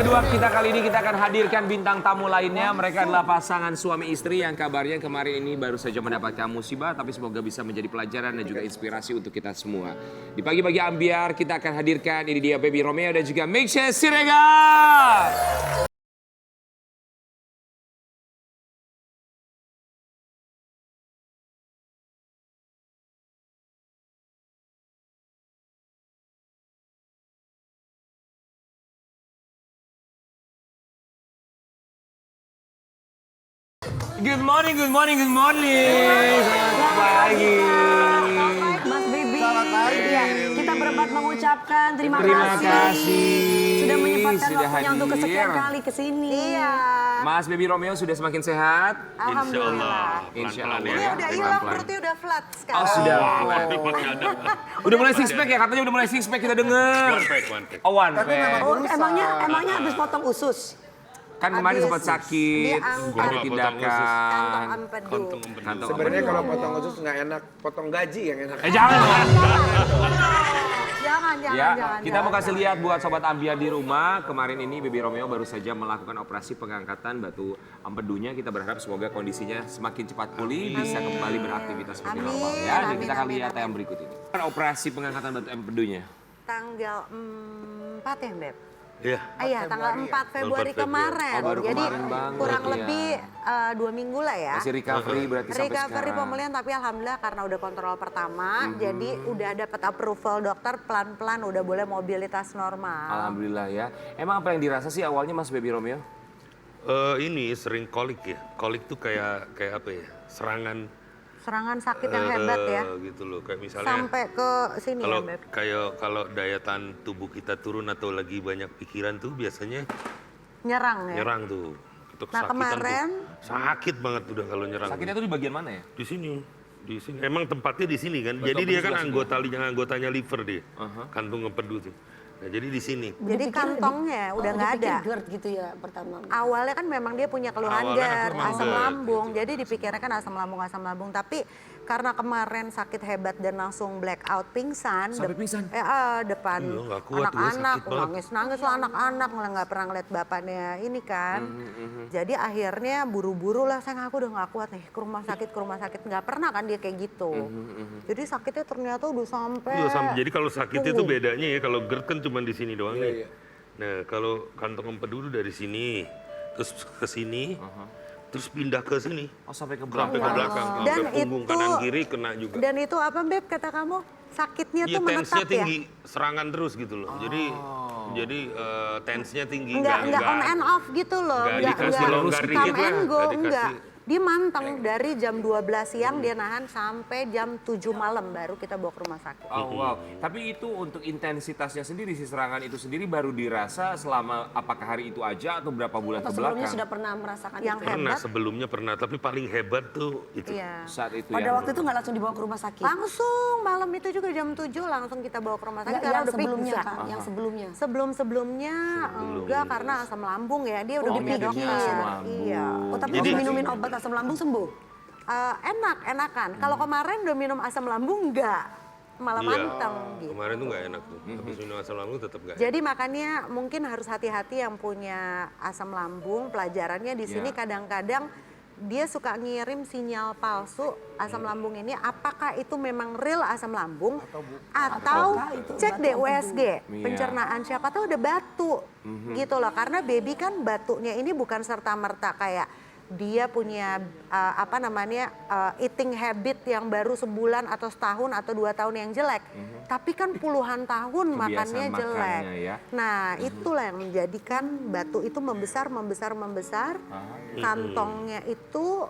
kedua kita kali ini kita akan hadirkan bintang tamu lainnya. Mereka adalah pasangan suami istri yang kabarnya kemarin ini baru saja mendapatkan musibah, tapi semoga bisa menjadi pelajaran dan juga inspirasi untuk kita semua. Di pagi-pagi ambiar kita akan hadirkan ini dia Baby Romeo dan juga Meksha Siregar. Good morning, good morning, good morning. Selamat pagi. Mas Bibi, ya, kita berempat mengucapkan terima Terima kasih. sudah menyempatkan Sudah waktunya untuk hadir. kesekian kali ke sini. Iya. Mas Baby Romeo sudah semakin sehat? Alhamdulillah. Insya Allah Ini ya. udah hilang, perutnya udah flat sekarang. Oh sudah. Udah mulai six pack ya, katanya udah mulai six pack kita denger. One pack. Oh one pack. Oh, emangnya habis potong usus? Kan kemarin Habis sempat sakit, diangkat. ada Kantong tindakan. empedu. Kantong Sebenarnya empedu. kalau potong khusus nggak enak, potong gaji yang enak. Jangan dong. Jangan. Ya, kita mau kasih lihat buat sobat ambiar di rumah. Kemarin ini Baby Romeo baru saja melakukan operasi pengangkatan batu empedunya. Kita berharap semoga kondisinya semakin cepat pulih, bisa kembali beraktivitas seperti Amin, normal ya. Dan kita akan amin, lihat amin. yang berikut ini. Operasi pengangkatan batu empedunya. Tanggal 4 ya, Beb? Iya. Iya, tanggal 4 Februari 4 Februari. kemarin. Oh, baru Jadi kemarin banget kurang ya. lebih 2 minggu lah ya. Masih recovery berarti sampai Recovery sekarang. pemulihan, tapi alhamdulillah karena udah kontrol pertama, jadi udah dapat approval dokter, pelan-pelan udah boleh mobilitas normal. Alhamdulillah ya. Emang apa yang dirasa sih awalnya Mas Baby Romeo? Ini sering kolik ya. Kolik tuh kayak apa ya? Serangan sakit yang hebat ya. Gitu loh. Kayak misalnya Sampai ke sini kalau ya, Beb. kalau daya tahan tubuh kita turun atau lagi banyak pikiran tuh biasanya Nyerang ya. nyerang tuh. Itu Nah, kesakitan kemarin tuh. Sakit banget udah kalau nyerang. Sakitnya tuh di bagian mana ya? Di sini. Di sini. Emang tempatnya di sini kan. Betul, Jadi dia betul, kan sebelah anggotanya liver dia. Kantung empedu tuh. Nah, jadi di sini. jadi kantongnya udah nggak ada. GERD gitu ya pertama. Awalnya kan memang dia punya keluhan Awalnya GERD, memang asam GERD, lambung. gitu. Jadi dipikirnya kan asam lambung. Tapi karena kemarin sakit hebat dan langsung blackout pingsan. Sampai pingsan? Depan Iya, nggak kuat, anak-anak, sakit banget. nangis lah anak-anak, malah nggak pernah ngeliat bapaknya ini kan. Jadi akhirnya buru-buru lah, saya ngaku udah nggak kuat nih, ke rumah sakit. Nggak pernah kan dia kayak gitu. Jadi sakitnya ternyata udah sampai. Iya, jadi kalau sakit itu punggung. bedanya ya, kalau GERD kan cuma di sini doang nih. Nah, kalau kantong empedu dari sini, terus ke sini, terus pindah ke sini, Oh sampai ke sampai ke belakang. belakang, Dan sampai punggung itu- kanan kiri kena juga. Dan itu apa Beb kata kamu? Sakitnya Iya, tuh tensnya menetap ya? tinggi, serangan terus gitu loh. Jadi tensnya tinggi. Enggak on and off gitu loh. Nggak dikasih longgar come dikit lah, and go, nggak dikasih. enggak. Dia manteng dari jam 12 siang dia nahan sampai jam 7 malam baru kita bawa ke rumah sakit. Oh wow, tapi itu untuk intensitasnya sendiri si serangan itu sendiri baru dirasa selama apakah hari itu aja atau berapa bulan Atau ke sebelumnya belakang? sudah pernah merasakan Yang itu? Pernah, hebat. sebelumnya pernah, tapi paling hebat tuh itu. Iya. Saat itu Pada ya. waktu itu nggak langsung dibawa ke rumah sakit? Langsung malam itu juga jam 7 langsung kita bawa ke rumah sakit Enggak, karena yang udah sebelumnya pingsan. kan? Yang sebelumnya? Sebelum-sebelumnya enggak karena asam lambung ya. Dia udah Oh, punya mikirnya dokter. asam lambung. Iya. Oh tapi Jadi- waktu minumin obat asam lambung sembuh? Enakan. Kalau kemarin udah minum asam lambung enggak. Malah Iya, manteng gitu. kemarin tuh nggak enak tuh. Habis minum asam lambung tetap nggak enak. Jadi makanya mungkin harus hati-hati yang punya asam lambung. Pelajarannya di sini Ya. kadang-kadang dia suka ngirim sinyal palsu asam lambung ini. Apakah itu memang real asam lambung atau Apakah itu cek batu deh USG Iya. pencernaan siapa tahu ada batu gitu loh. Karena baby kan batunya ini bukan serta merta kayak dia punya eating habit yang baru sebulan atau setahun atau 2 tahun yang jelek. Tapi kan puluhan tahun makannya Kebiasaan jelek. makannya ya. Nah itulah yang menjadikan batu itu membesar. Kantongnya itu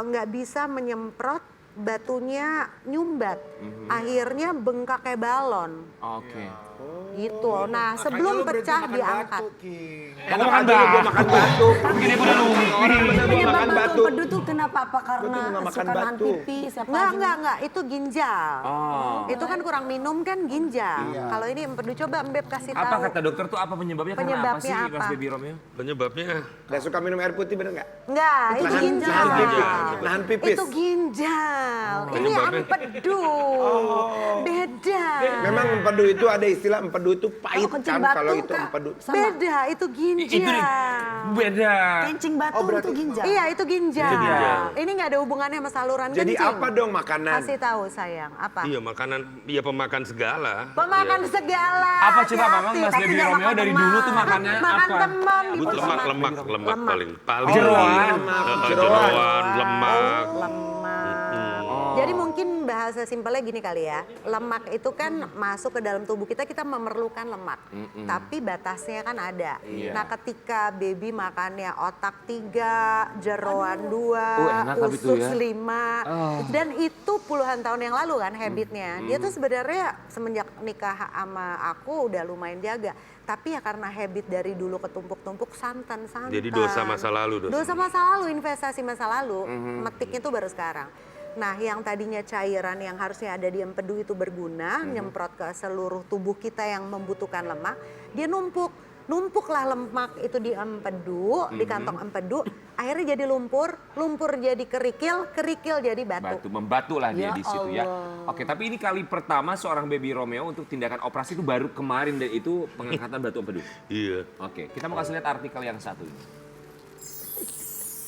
nggak bisa menyemprot, batunya nyumbat. Akhirnya bengkak kayak balon Oke. gitu. Nah sebelum pecah diangkat. Kamu makan batu. Gua makan batu. Mungkin dia udah nunggu. Penyebab makan batu batu. empedu tuh kenapa? Apa karena nggak makan suka nahan batu. pipis? Apa Enggak, itu ginjal. Oh. Itu kan kurang minum kan ginjal. Kalau ini empedu coba Mbep kasih tahu. Apa kata dokter tuh apa penyebabnya? Karena apa Penyebabnya sih apa? Mas Baby Romeo? Penyebabnya Nggak suka minum air putih bener nggak? Enggak, itu Nahan- ginjal. nahan pipis. Nahan pipis. Itu ginjal. Ini Penyebabnya? empedu. Beda. Memang empedu itu ada istilah empedu itu pahit Kalau kencing kan batu, kalau itu Kak, empedu. sama. Beda, itu ginjal. Beda. Kencing batu berarti- itu ginjal. Iya, itu ginjal. Itu ginjal. Ini nggak ada hubungannya sama saluran Jadi kencing. apa dong makanan? Kasih tahu sayang, apa? Iya makanan, ya pemakan segala. Pemakan Iya. segala. Apa coba Mamang hati-hati. Mas Tapi Baby nggak Romeo makan dari teman. dulu tuh makannya Makan apa? teman. But lemak Lemak. paling. Jeroan. Jeroan, lemak. Jadi mungkin bahasa simpelnya gini kali ya, lemak itu kan masuk ke dalam tubuh kita, kita memerlukan lemak. Tapi batasnya kan ada. Iya. Nah ketika baby makannya otak 3, jeroan 2, enak tapi itu usus ya. 5. Dan itu puluhan tahun yang lalu kan habitnya. Dia tuh sebenarnya semenjak nikah sama aku udah lumayan jaga. Tapi ya karena habit dari dulu ketumpuk-tumpuk santan. Jadi dosa masa lalu. Dosa masa lalu, investasi masa lalu, metiknya tuh baru sekarang. Nah yang tadinya cairan yang harusnya ada di empedu itu berguna, nyemprot ke seluruh tubuh kita yang membutuhkan lemak, dia numpuklah lemak itu di empedu, di kantong empedu, akhirnya jadi lumpur jadi kerikil jadi batu. Membatu lah dia Ya di situ ya. Allah. Oke, tapi ini kali pertama seorang Baby Romeo untuk tindakan operasi itu baru kemarin dan itu pengangkatan batu empedu. Iya. Oke, kita mau kasih lihat artikel yang satu ini.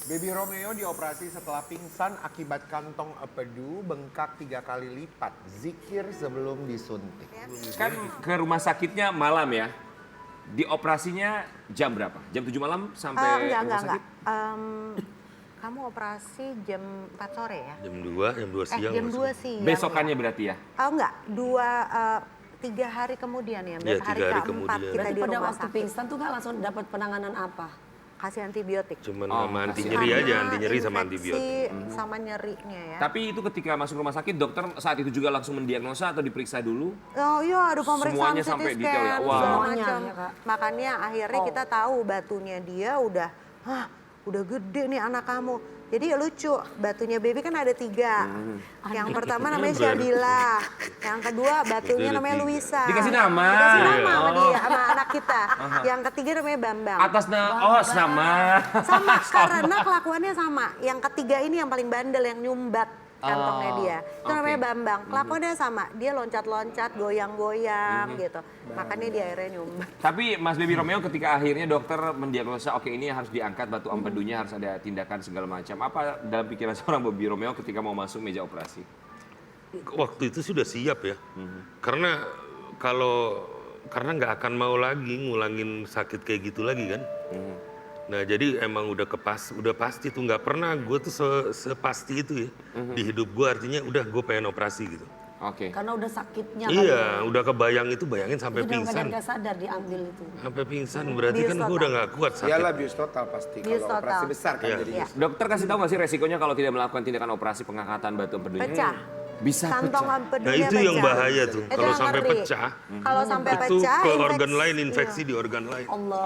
Baby Romeo dioperasi setelah pingsan akibat kantong empedu bengkak 3 kali lipat. Zikir sebelum disuntik. Kan ke rumah sakitnya malam ya. Di operasinya jam berapa? Jam 7 malam sampai rumah sakit? Kamu operasi jam 4 sore ya? Jam 2 siang. jam 2 maksudnya. siang. Besokannya berarti ya? Enggak, 3 hari kemudian ya. Iya, 3 hari keempat kemudian. kita Berarti di pada rumah waktu sakit. pingsan tuh nggak langsung dapat penanganan apa? Kasih antibiotik. Cuman Oh, sama anti kasih nyeri aja, Karena anti nyeri sama infeksi antibiotik. sama nyerinya ya. Tapi itu ketika masuk rumah sakit, dokter saat itu juga langsung mendiagnosa atau diperiksa dulu? Oh iya, ada pemeriksaan Semuanya CT sampai scan, detail ya? Wow. segala Semuanya, macam. ya, Kak. Makanya akhirnya kita tahu batunya dia udah gede nih anak kamu. Jadi ya lucu, batunya baby kan ada 3. Yang pertama namanya Syabila, yang kedua batunya Ada namanya 3. Luisa. Dikasih nama? Dikasih nama Iya. sama dia, sama anak kita. Yang ketiga namanya Bambang. Atas sama. Sama karena kelakuannya sama. Yang ketiga ini yang paling bandel, yang nyumbat kantongnya dia. Itu oke. namanya Bambang. Kelakuannya sama. Dia loncat-loncat, goyang-goyang gitu. Makanya dia akhirnya nyumbat. Tapi Mas Baby Romeo ketika akhirnya dokter mendiagnosa, oke ini harus diangkat batu empedunya, harus ada tindakan segala macam. Apa dalam pikiran seorang Baby Romeo ketika mau masuk meja operasi? Waktu itu sudah siap ya. Karena karena nggak akan mau lagi ngulangin sakit kayak gitu lagi kan. Nah jadi emang udah pasti tuh, nggak pernah gue tuh sepasti itu ya di hidup gue, artinya udah gue pengen operasi gitu. Oke. Karena udah sakitnya Iya, udah kebayang itu, bayangin sampai Itu dalam keadaan pingsan. nggak sadar diambil itu. Sampai pingsan berarti Bius kan gue total. udah nggak kuat sakit. Iyalah bius total pasti. Bius Kalau operasi total. besar kan Iya. jadi. Iya. Dokter kasih tahu nggak sih resikonya kalau tidak melakukan tindakan operasi pengangkatan batu empedunya? Pecah. Bisa Kantong pecah. empedunya Nah itu pecah. yang bahaya tuh, Itu kalau yang sampai ngeri. pecah, Kalau sampai itu pecah, ke infeksi. organ lain, infeksi di organ lain. Allah.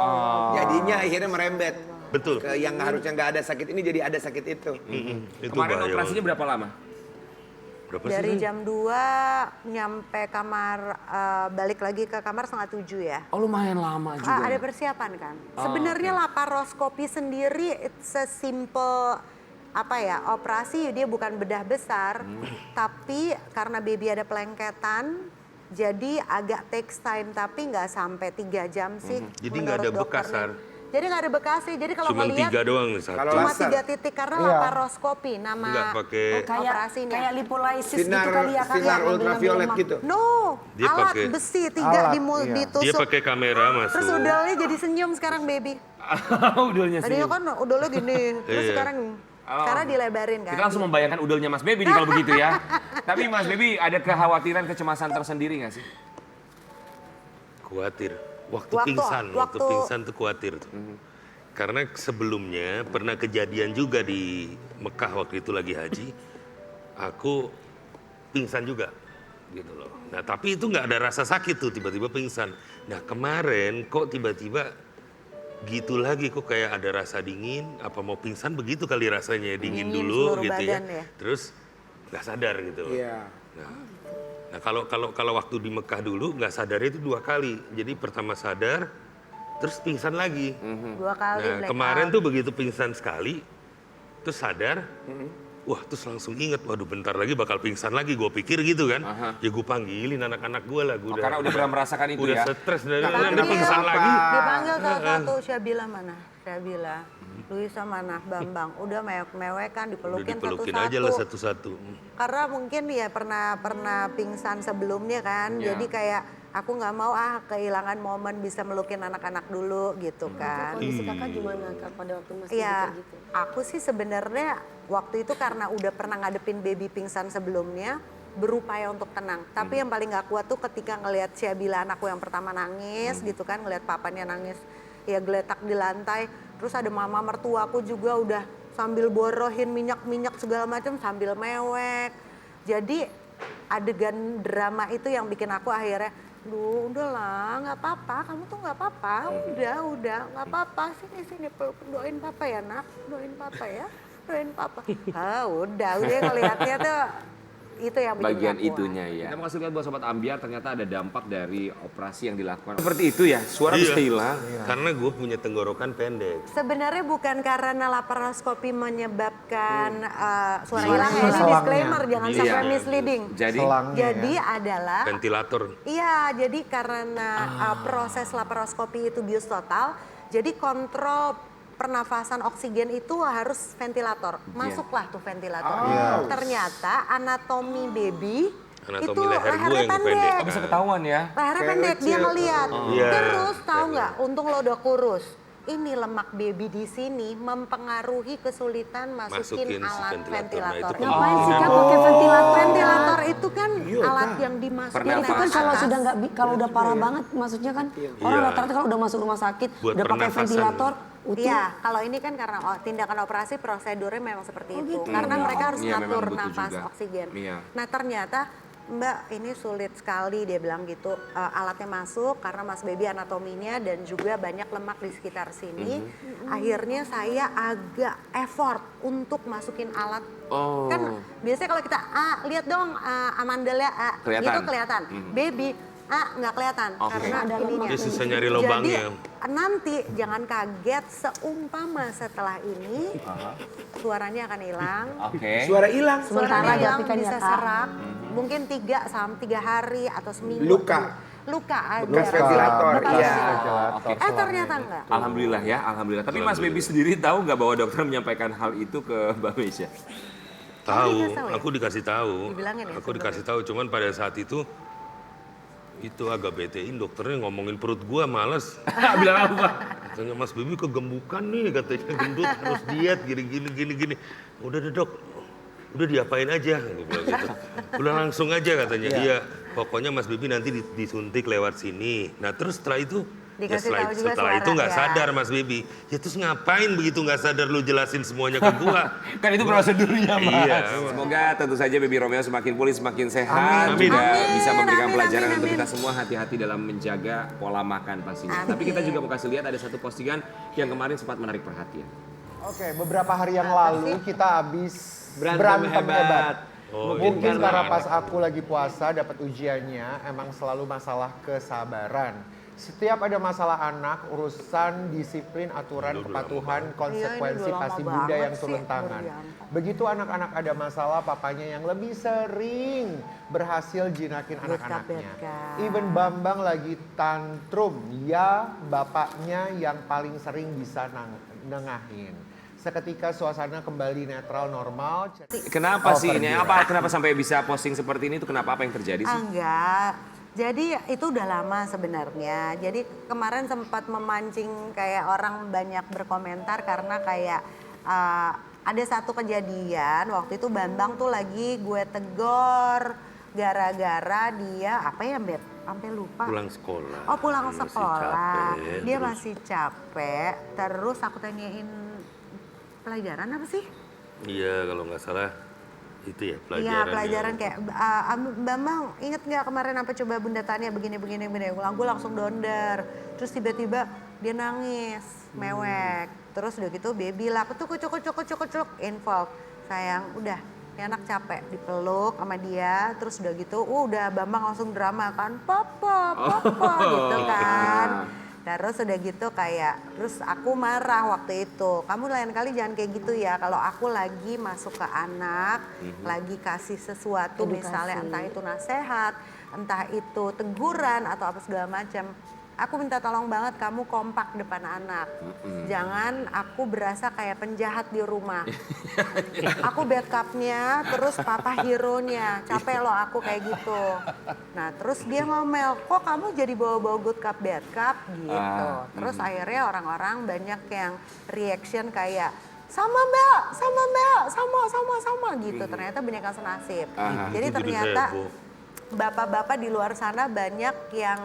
Jadinya akhirnya merembet Betul. ke yang harusnya nggak ada sakit ini jadi ada sakit itu. Itu Kemarin bahaya operasinya banget. berapa lama? Berapa Dari sih? jam 2 nyampe kamar, balik lagi ke kamar 6:30 ya. Oh lumayan lama juga. Ada persiapan kan. Sebenarnya laparoskopi sendiri sesimpel operasi, dia bukan bedah besar, tapi karena baby ada pelengketan, jadi agak takes time, tapi nggak sampai 3 jam sih. Jadi nggak ada menurut bekas, dokternya. Sar. Jadi nggak ada bekas sih. Jadi kalau Cuma ngelihat 3 doang nih, satu. Kalau cuma laser. 3 titik karena Iya. laparoskopi nama Nggak pakai. operasinya. Kayak lipolisis Sinar gitu kali ya Kak. sinar ngambil ultraviolet lemak. gitu. No, Dia alat pakai- besi 3 Alat, ditusuk. iya. Dia pakai kamera masuk. Terus udahnya jadi senyum sekarang baby. Udulnya Tadinya senyum. kan udahnya gini, terus Iya. sekarang karena dilebarin kan. Kita langsung membayangkan udulnya Mas Baby nih kalau begitu ya. Tapi Mas Baby ada kekhawatiran, kecemasan tersendiri nggak sih? Khawatir. Waktu Waktu- pingsan waktu- pingsan tuh khawatir tuh. Karena sebelumnya pernah kejadian juga di Mekah waktu itu lagi haji. Aku pingsan juga gitu loh. Nah tapi itu nggak ada rasa sakit tuh, tiba-tiba pingsan. Nah kemarin kok tiba-tiba gitu lagi, kok kayak ada rasa dingin, apa mau pingsan begitu kali rasanya, dingin Dingin dulu seluruh gitu badan ya. ya. Terus nggak sadar gitu loh. Iya. Nah kalau waktu di Mekah dulu nggak sadarnya itu 2 kali. Jadi pertama sadar, terus pingsan lagi. 2 kali Nah blackout. kemarin tuh begitu pingsan sekali, terus sadar, Wah, terus langsung inget, waduh bentar lagi bakal pingsan lagi, gue pikir gitu kan. Ya gue panggilin anak-anak gue lah. Gua karena udah pernah merasakan itu udah ya. stres dari Dipanggil nanti pingsan apa? lagi. Dipanggil salah satu, Syabila mana? Syabila. Luisa mana? Bambang. Udah mewek-mewek kan, Udah dipelukin dipelukin aja lah satu-satu. satu-satu. Karena mungkin ya pernah pingsan sebelumnya kan. Iya. Jadi kayak aku nggak mau kehilangan momen bisa melukin anak-anak dulu gitu kan. Kondisi kakak gimana kak pada waktu Mas Baby Iya, kayak gitu? aku sih sebenarnya waktu itu karena udah pernah ngadepin baby pingsan sebelumnya, berupaya untuk tenang. Tapi yang paling gak kuat tuh ketika ngelihat Syabila anakku yang pertama nangis gitu kan, ngelihat papanya nangis ya geletak di lantai. Terus ada mama mertuaku juga udah sambil borohin minyak-minyak segala macam sambil mewek. Jadi adegan drama itu yang bikin aku akhirnya, duh udahlah nggak apa-apa, kamu tuh nggak apa-apa, udah nggak apa-apa, sini peluk, doain papa ya nak, doain papa ya, doain papa. Udah ngelihatnya tuh itu yang bikin Bagian nggak kuat. itunya ya. Kita makasih lihat buat Sobat Ambiar, ternyata ada dampak dari operasi yang dilakukan. Seperti itu ya, suara bisa hilang. Karena gue punya tenggorokan pendek. Sebenarnya bukan karena laparoskopi menyebabkan suara Iya. hilang ya, ini Selangnya. disclaimer jangan Iya. sampai misleading. Jadi Selangnya Jadi ya. adalah Ventilator. iya, jadi karena proses laparoskopi itu bius total, jadi kontrol pernafasan oksigen itu harus ventilator. Masuklah tuh ventilator. Ternyata anatomi baby Anatomi itu leher gue lehernya yang pendek. pendek. oh, bisa ketahuan ya. Lehernya pendek, dia ngeliat. Iya. Terus tahu nggak, untung lo udah kurus. Ini lemak baby di sini mempengaruhi kesulitan masukin Masukin si alat ventilator. Nah, ventilator. itu Ngapain sih kak pakai ventilator? Ventilator itu kan alat yang dimasukin Pernafasan. Itu kan kalau sudah nggak kalau udah parah banget, maksudnya kan orang Iya. rata-rata kalau udah masuk rumah sakit Buat udah pakai pernafasan. ventilator utuh. Iya, kalau ini kan karena tindakan operasi prosedurnya memang seperti itu. gitu. Karena mereka harus Iya, memang ngatur butuh nafas juga. oksigen. Iya. Nah ternyata Mbak ini sulit sekali dia bilang gitu. Alatnya masuk karena Mas Baby anatominya dan juga banyak lemak di sekitar sini. Akhirnya saya agak effort untuk masukin alat. Oh. Kan biasanya kalau kita lihat dong amandelnya Kelihatan. gitu kelihatan. Baby nggak kelihatan Oke. karena Ada ininya. Dia susah nyari Jadi lubangnya. nanti jangan kaget seumpama setelah ini suaranya akan hilang. Oke. Suara hilang. Sementara Suaranya hilang grafikan bisa ya, Kak. serak. Mungkin 3 hari atau seminggu. Luka. Luka aja. Bekas ventilator, Bekas iya. ventilator. Oke. Ternyata enggak. Alhamdulillah ya, alhamdulillah. Tapi Mas Baby sendiri tahu nggak bahwa dokter menyampaikan hal itu ke Mbak Mesya? Tahu, dikasih tahu ya? aku dikasih tahu. Dibilangin ya Aku dikasih tahu, cuman pada saat itu agak betein dokternya ngomongin perut gua males. Bilang apa? Katanya Mas Baby kegembukan nih, katanya gendut harus diet gini. Udah deh dok, udah diapain aja, gue bilang gitu. Udah langsung aja katanya. Iya, pokoknya Mas Baby nanti disuntik lewat sini. Nah terus setelah itu Dikasih tahu juga setelah suara, itu nggak ya. sadar Mas Baby. Ya terus ngapain begitu nggak sadar lu jelasin semuanya ke gua? Kan itu prosedurnya, Mas. Iya. Semoga tentu saja Baby Romeo semakin pulih, semakin sehat, Amin. juga Amin. bisa memberikan Amin, pelajaran amin, untuk amin. kita semua hati-hati dalam menjaga pola makan pastinya. Tapi kita juga mau kasih lihat ada satu postingan yang kemarin sempat menarik perhatian. Oke, beberapa hari yang lalu kita habis Berantem berantem hebat. hebat. Oh, Mungkin iya. karena pas aku lagi puasa dapat ujiannya, emang selalu masalah kesabaran. Setiap ada masalah anak, urusan disiplin, aturan, kepatuhan, konsekuensi Iya, ini udah pasti lama bunda banget yang turun sih, tangan. baru diangkat. Begitu anak-anak ada masalah, papanya yang lebih sering berhasil jinakin anak-anaknya. Backup. Even Bambang lagi tantrum, ya bapaknya yang paling sering bisa nengahin. Seketika suasana kembali netral normal. Kenapa Oh, sih ini? pergi. Kenapa sampai bisa posting seperti ini? Itu kenapa, apa yang terjadi sih? Enggak. Jadi itu udah lama sebenarnya. Jadi kemarin sempat memancing kayak orang banyak berkomentar karena kayak ada satu kejadian waktu itu Bambang tuh lagi gue tegor gara-gara dia apa ya Bet? Sampai lupa. Pulang sekolah. Oh pulang Masih sekolah. capek, Dia terus- masih capek. Terus aku tanyain pelajaran apa sih? Iya, kalau nggak salah itu ya pelajaran. Iya pelajaran yang- kayak Bambang inget nggak kemarin apa coba bunda tanya begini. Gue langsung donder. Terus tiba-tiba dia nangis, mewek. Terus udah gitu baby lah, cuk involve. Sayang udah, ini anak capek dipeluk sama dia. Terus udah gitu, udah Bambang langsung drama kan, papa gitu kan. Terus udah gitu kayak, terus aku marah waktu itu. Kamu lain kali jangan kayak gitu ya. Kalau aku lagi masuk ke anak, lagi kasih sesuatu Edukasi. misalnya entah itu nasihat, entah itu teguran atau apa segala macam. Aku minta tolong banget kamu kompak depan anak. Jangan aku berasa kayak penjahat di rumah. Aku bad cupnya, terus papa hero-nya. Capek loh aku kayak gitu. Nah terus dia ngomel, kok kamu jadi bawa-bawa good cup bad cup gitu. Terus akhirnya orang-orang banyak yang reaction kayak, sama Mbak, sama gitu. Ternyata banyak yang senasib. Jadi Itu ternyata heboh. bapak-bapak di luar sana banyak yang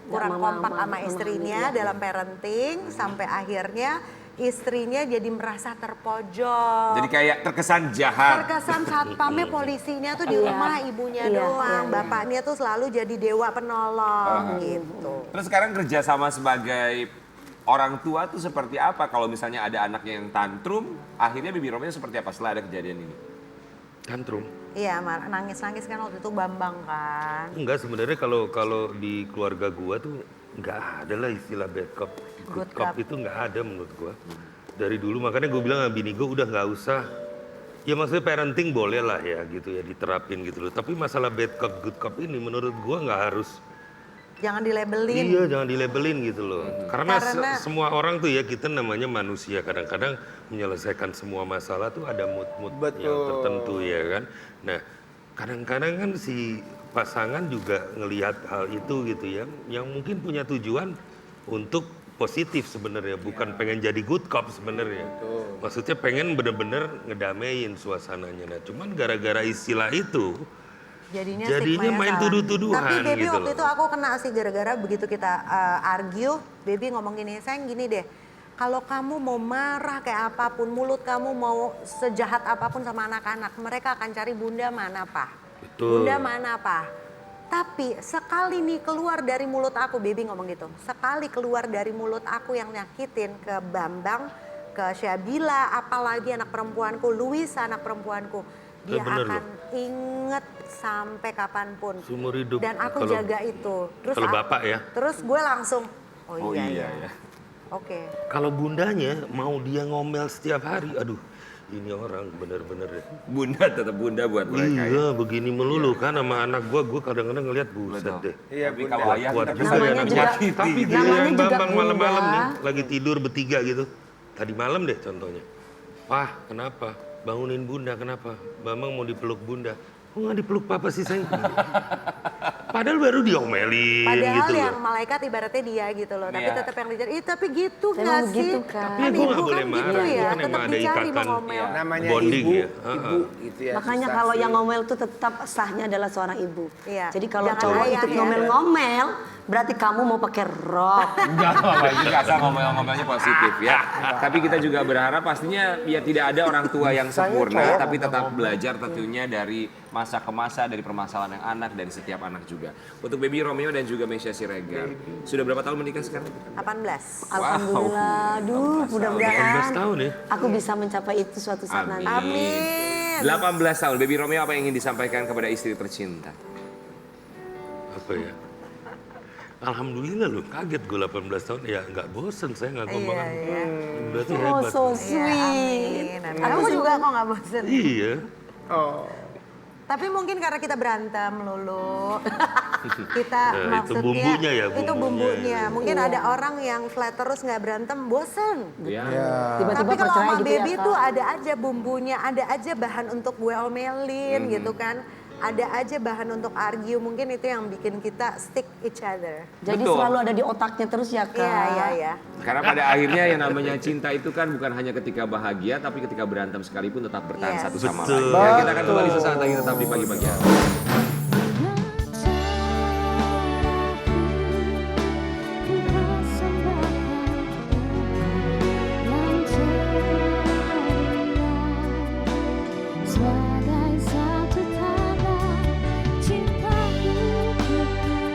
kurang kompak sama istrinya dalam parenting sampai akhirnya istrinya jadi merasa terpojok. Jadi kayak terkesan jahat. Terkesan satpamnya polisinya tuh di rumah ibunya Iya, doang, iya. bapaknya tuh selalu jadi dewa penolong gitu. Terus sekarang kerjasama sebagai orang tua tuh seperti apa? Kalau misalnya ada anaknya yang tantrum, akhirnya Bibi Romeo seperti apa setelah ada kejadian ini? Tantrum. Iya, nangis-nangis kan waktu itu Bambang kan. Enggak, sebenarnya kalau di keluarga gua tuh nggak ada lah istilah bad cop. Good Good cop cop. itu nggak ada menurut gua. Dari dulu makanya gue bilang sama bini gua udah nggak usah. Ya maksudnya parenting boleh lah ya gitu ya diterapin gitu loh. Tapi masalah bad cop good cop ini menurut gua nggak harus. Jangan dilabelin. Iya, jangan dilabelin gitu loh. Karena, Karena- semua orang tuh ya kita namanya manusia kadang-kadang menyelesaikan semua masalah tuh ada mood-mood yang Betul. tertentu ya kan. Nah, kadang-kadang kan si pasangan juga ngelihat hal itu gitu ya, yang mungkin punya tujuan untuk positif sebenarnya, bukan pengen jadi good cop sebenarnya. Maksudnya pengen bener-bener ngedamein suasananya. Nah, cuman gara-gara istilah itu Jadinya Jadinya stigmanya main salah. tuduh-tuduhan Tapi Baby gitu waktu loh. itu aku kena sih gara-gara begitu kita argue, Baby ngomong gini, sayang gini deh, kalau kamu mau marah kayak apapun, mulut kamu mau sejahat apapun sama anak-anak, mereka akan cari bunda mana pak? Betul. Bunda mana pak? Tapi sekali nih keluar dari mulut aku, Baby ngomong gitu, sekali keluar dari mulut aku yang nyakitin ke Bambang, ke Syabila, apalagi anak perempuanku, Luisa anak perempuanku, dia bener akan inget sampai kapanpun. Seumur hidup. Dan aku Kalau- jaga itu. Terus kalau aku- bapak ya? Terus gue langsung, Oh iya ya. Oke. Kalau bundanya mau dia ngomel setiap hari, aduh ini orang bener-bener deh. Bunda tetap bunda buat mereka ya. Iya, begini melulu kan sama anak gua kadang-kadang ngeliat buset Betul. deh. Iya, Tapi Bunda. kalau ayah Kuat kita juga bisa ya Namanya anak juga- gua. Tapi namanya giliran juga Bambang malam-malam bunda. nih, lagi tidur bertiga gitu. Tadi malam deh contohnya. Wah, kenapa? Bangunin bunda, kenapa? Bambang mau dipeluk bunda. Kok nggak dipeluk papa sih sayang? Padahal baru diomelin Padahal gitu yang loh. malaikat ibaratnya dia gitu loh. Tapi Iya. tetap yang dicari, tapi gitu Emang nggak begitu sih? kan. Tapi gua ibu nggak boleh kan gitu marah, ya, kan tetap emang ada dicari mau ikatan. ngomel. Namanya Bonding ibu, ya. ibu gitu ya. Makanya susah kalau sih. yang ngomel tuh tetap sahnya adalah seorang ibu. Iya. Jadi kalau Jangan cowok ayah ikut ya. ngomel-ngomel, berarti kamu mau pakai rok. Enggak apa-apa juga asal ngomel-ngomelnya positif ya. Tapi kita juga berharap pastinya ya tidak ada orang tua yang sempurna, tapi tetap belajar tentunya dari masa ke masa, dari permasalahan yang anak, dari setiap anak juga. Untuk Baby Romeo dan juga Meisya Siregar, sudah berapa tahun menikah sekarang? 18. Alhamdulillah, aduh 18 mudah-mudahan tahun ya. aku bisa mencapai itu suatu saat nanti. Amin. 18 tahun, Baby Romeo apa yang ingin disampaikan kepada istri tercinta? Apa ya? Alhamdulillah loh, kaget gue 18 tahun. Ya nggak bosen saya nggak ngomong. Iya, iya. Berarti Oh hebat. so Iya, sweet. amin. Aku juga kok nggak bosen. Iya. Oh. Tapi mungkin karena kita berantem lulu. Kita Nah, itu maksudnya bumbunya ya, itu bumbunya. bumbunya. Mungkin Iya. ada orang yang flat terus nggak berantem, bosen. Ya. Tiba-tiba Tapi kalau percaya sama gitu baby ya, tuh Kak. ada aja bumbunya, ada aja bahan untuk gue omelin gitu kan. Ada aja bahan untuk argue, mungkin itu yang bikin kita stick each other. Jadi Betul. selalu ada di otaknya terus ya Kak. Iya, iya, iya. Karena pada akhirnya yang namanya cinta itu kan bukan hanya ketika bahagia, tapi ketika berantem sekalipun tetap bertahan Yes. satu sama Betul. lain. Ya, kita akan kembali sesaat lagi tetap di pagi-pagi hari.